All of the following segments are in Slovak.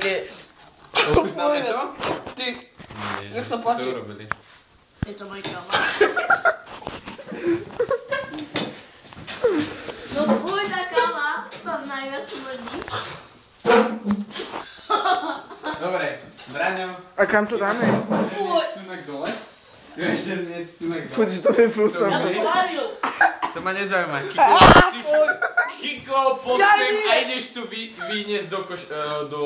také... Ochutnáme to? Ty, nech sa páči. Je to môj kama. No tvoj tá kama, tam najviac smrdí. Dobre, Braňo. A kam to dáme? Fuj. Stunek dole. Vieš, že nie stunek dole. Fuď, to vyfúsam. Ja som slavil. To ma nezaujíma. Kiko, poď sem a ideš tu vyniesť do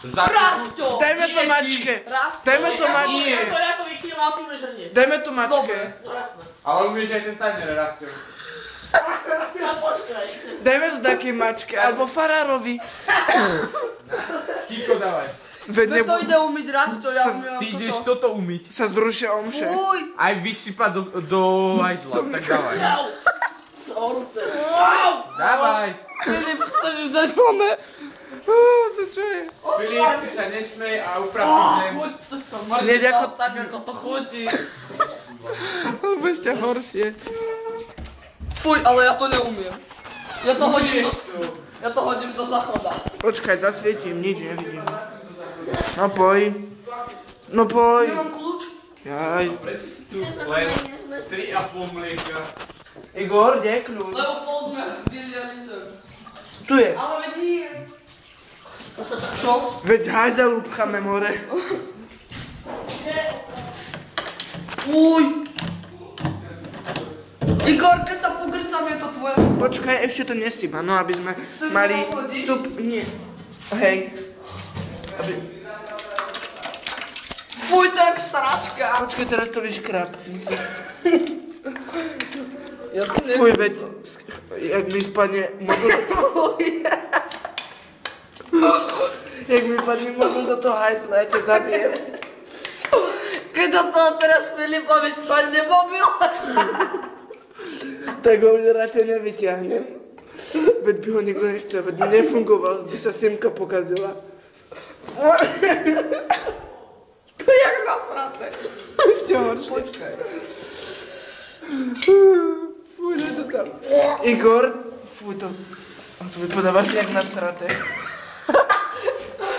zákupu. Rasto! Dajme to mačke. Rasto! Dajme to mačke. Ja to vykryl a ty mi žrnieš. Dajme to mačke. Dobre, jasné. Ale umieš aj ten tanier, Rastio. Ja počkaj. Dajme to také mačke, alebo farárovi. Kiko, dávaj. Veď To ide umyť Rasto, ja umývam Ty ideš toto. toto umyť. sa zrušia omše. Fuj! Aj vysypať do hajzla, tak dávaj. Au! Horúce. Dávaj. Filip, chceš vzdať mame? To čo je? Filip, ty sa nesmej a upravuj zem. Chuť, to sa mrzí Hneď ako- tak, ako to chutí. Alebo ešte horšie. Fuj, ale ja to neumiem. Ja to hodím do záchoda. Počkaj, zasvietím, nič nevidím. No poj. No poj. Nemám kľúč? Jaj. Prečo si tu len 3,5 mlieka? Igor, kde je kľúč? Lebo pol sme vyliali sem. Tu je. Ale veď nie. Čo? Veď hajzel upcháme more. Fuj. Igor, keď sa pogrcam, je to tvoje. Počkaj, ešte to nesýba, no aby sme Sem mali to hodí? sup... Nie. Hej. Aby... Fuj, to jak sračka. Počkaj, teraz to vyškráp. Ja to neviem. Fuj, veď... Jak mi spadne modul... Jak mi padne modul do toho hajzla, ja ťa zabijem. Keď do toho teraz Filipovi spadne mobil. Tak ho už radšej nevyťahnem. Veď by ho nikto nechcel, veď by nefungoval, by sa simka pokazila. To je jak nasraté. Ešte horšie. Počkaj. Fuj, že to tam. Igor, fuj to... A to vypadávaš jak nasraté.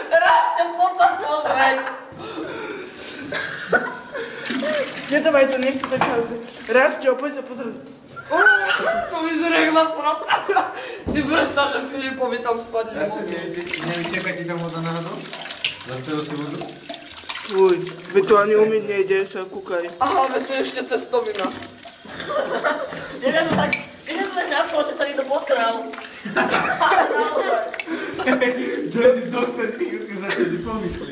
Raz ťa poď sa pozrieť. Nedávaj to, nech to taká... Rastio, poď sa pozrieť. To vyzerá jak nasraté. Si predstav, že Filipovi tam spadne Zase mobil. nevyteka ti tam voda náhodou? Zastavil si vodu? Fuj, veď to ani umyť nejde, sa kúkaj. Aha, veď to je ešte cestovina. Neviem to tak naslo, že sa niekto postaral. Doktor, ty začal si pomyslieť.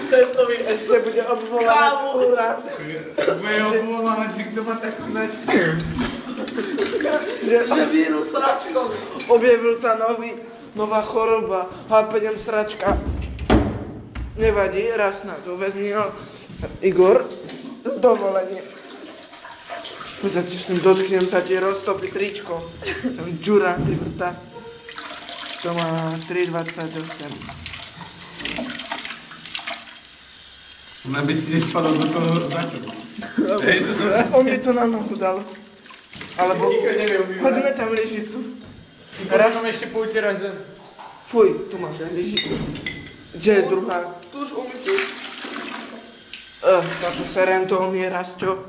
Cestový. Ešte bude obvolávať Kávu. úrad. Bude obvolávať, že kto má takú značku. Že vírus sračkový. Objavil sa nová choroba, H5N sračka. Nevadí, raz nás uväznil Igor z dovolenia. Poď zatisnem, dotknem sa ti, roztopí tričko. Som džura, ty vrta. To má 3,28. Aby si nespadol do toho záchodu. Hej, sa zase. On by to na nohu dal. Alebo Nikto nevie umývať. hodíme tam lyžicu. Raz som ešte poutierať zem. Fuj, tu máš aj lyžicu. Kde je druhá? Tu už umytý. Táto serento umiera, čo?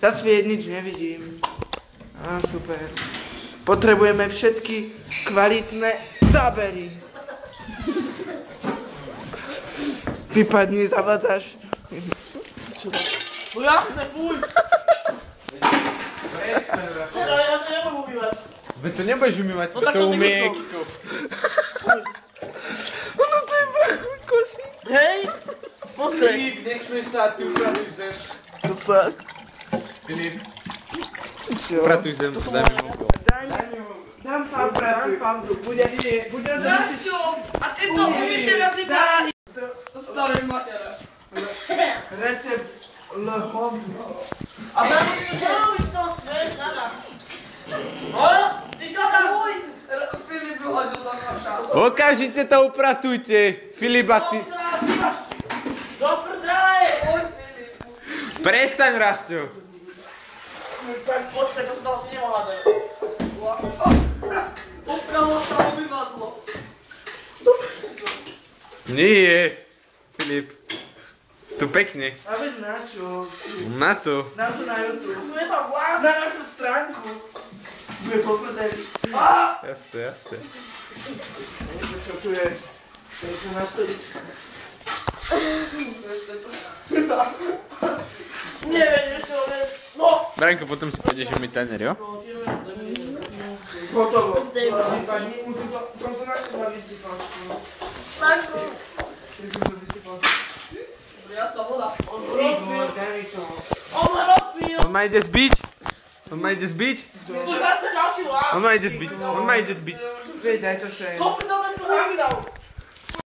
Zasvieť nič nevidím. Á, super. Potrebujeme všetky kvalitné zábery. Vypadni, zavadzaš. No jasné, fuj. Prestaň, raz. Ale ja to nebudem umývať. Veď to nebudeš umývať, No to tak to si umie Kiko. Kiko. No to je kosi. Hej. Postrej. Filip, nesmieš sa, ty upratuj zem. To fakt. Filip, Čo? upratuj zem, daj mi mobil. Dám pavdu, bude Rasťo, a ty to umyte raz iba. To staré matere. recept lhovno. A bravo, ty čo robíš to svet na nás? No, ty čo tam? Filip vyhodil za naša. Okamžite to upratujte, Filip a ty. Do prdele! Oj, Filip. Prestaň, Rastio. Tak počkaj, to som tam asi nemohla dať. Opralo sa umývadlo. Nie, Filip. Tu pekne. A veď na čo? Na to. Na to na YouTube. Tu je tam vlast. Na našu stránku. Bude poprdeli. Jasne, jasne. Čo tu je? To je tu na stoličku. Neviem, ešte len... No! Branko, potom si pôjdeš umyť tanier, jo? Hotovo. Zdejme. Som to na vysypal. Tako. Vriaca voda. Igor, daj mi to. On ma rozpil. On ma ide zbiť? On ma ide zbiť? Tu zase ďalší vlast. On ma ide zbiť. On ma ide zbiť. Veď, daj to sem. Kopy to ten tu zastav.